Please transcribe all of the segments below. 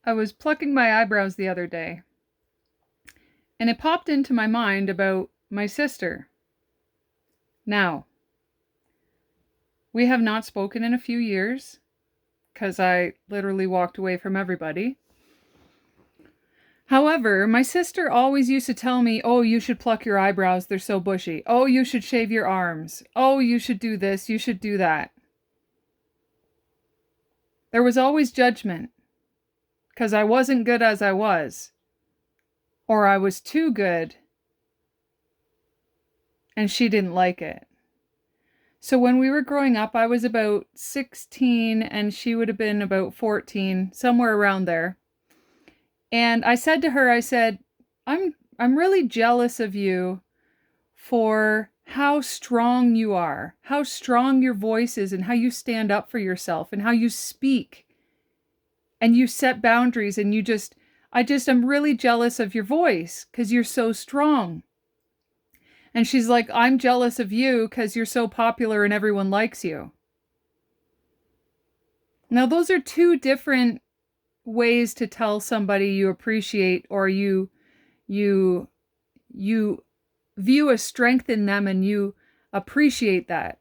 I was plucking my eyebrows the other day, and it popped into my mind about my sister. Now, we have not spoken in a few years because I literally walked away from everybody. However, my sister always used to tell me, oh, you should pluck your eyebrows, they're so bushy. Oh, you should shave your arms. Oh, you should do this, you should do that. There was always judgment because I wasn't good as I was, or I was too good, and she didn't like it. So when we were growing up, I was about 16 and she would have been about 14, somewhere around there. And I said to her, I said, I'm really jealous of you for how strong you are, how strong your voice is, and how you stand up for yourself and how you speak and you set boundaries, and I'm really jealous of your voice because you're so strong. And she's like, I'm jealous of you because you're so popular and everyone likes you. Now, those are two different ways to tell somebody you appreciate, or you view a strength in them and you appreciate that.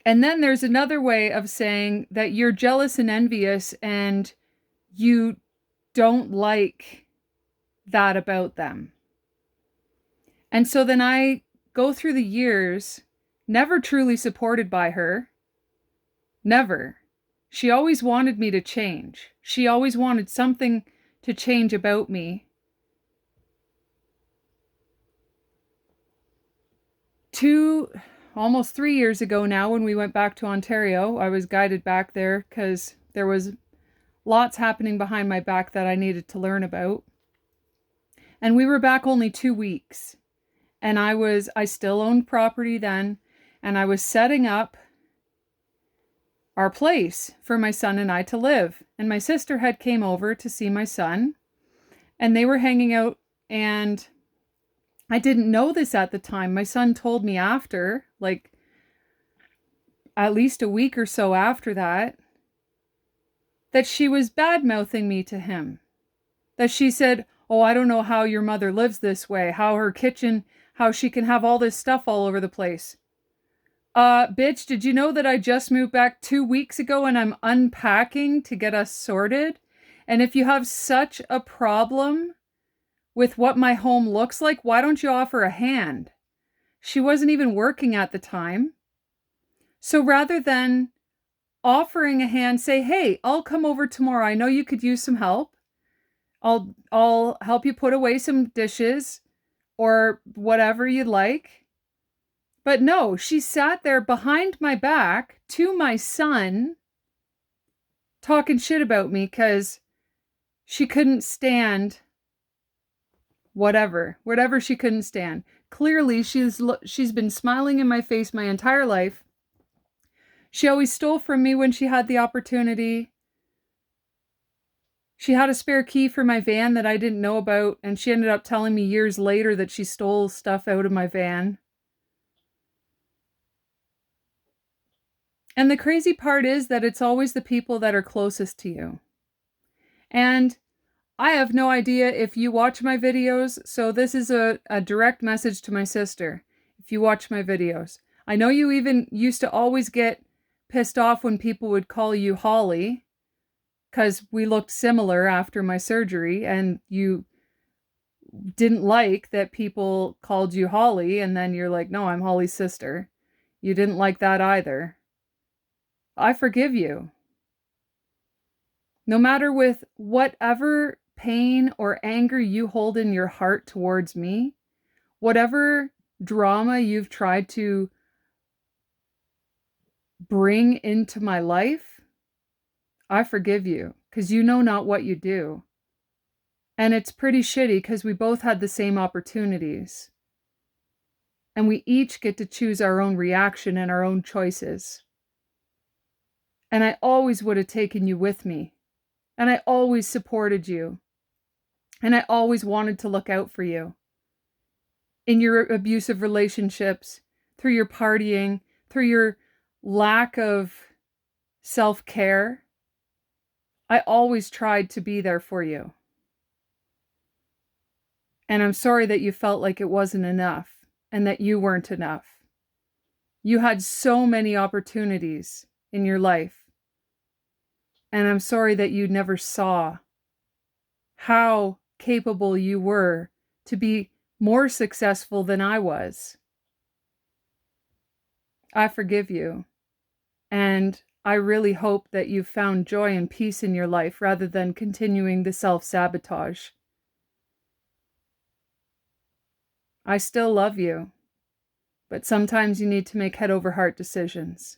And then there's another way of saying that you're jealous and envious and you don't like that about them. And so then I go through the years, never truly supported by her. Never. She always wanted me to change. She always wanted something to change about me. Almost 3 years ago now, when we went back to Ontario, I was guided back there because there was lots happening behind my back that I needed to learn about. And we were back only 2 weeks. And I still owned property then, and I was setting up our place for my son and I to live. And my sister had came over to see my son, and they were hanging out, and I didn't know this at the time. My son told me after, like at least a week or so after that she was bad-mouthing me to him. That she said, oh, I don't know how your mother lives this way, how she can have all this stuff all over the place. Bitch, did you know that I just moved back 2 weeks ago and I'm unpacking to get us sorted? And if you have such a problem with what my home looks like, why don't you offer a hand? She wasn't even working at the time. So rather than offering a hand, say, hey, I'll come over tomorrow. I know you could use some help. I'll help you put away some dishes or whatever you'd like. But no, she sat there behind my back to my son talking shit about me because she couldn't stand whatever she couldn't stand. Clearly, she's been smiling in my face my entire life. She always stole from me when she had the opportunity. She had a spare key for my van that I didn't know about, and she ended up telling me years later that she stole stuff out of my van. And the crazy part is that it's always the people that are closest to you. And I have no idea if you watch my videos, so this is a direct message to my sister. If you watch my videos, I know you even used to always get pissed off when people would call you Holly, because we looked similar after my surgery, and you didn't like that people called you Holly, and then you're like, no, I'm Holly's sister. You didn't like that either. I forgive you. No matter with whatever pain or anger you hold in your heart towards me, whatever drama you've tried to bring into my life, I forgive you, because you know not what you do. And it's pretty shitty because we both had the same opportunities. And we each get to choose our own reaction and our own choices. And I always would have taken you with me. And I always supported you. And I always wanted to look out for you. In your abusive relationships, through your partying, through your lack of self-care. I always tried to be there for you. And I'm sorry that you felt like it wasn't enough and that you weren't enough. You had so many opportunities in your life. And I'm sorry that you never saw how capable you were to be more successful than I was. I forgive you. And I really hope that you've found joy and peace in your life rather than continuing the self-sabotage. I still love you, but sometimes you need to make head over heart decisions.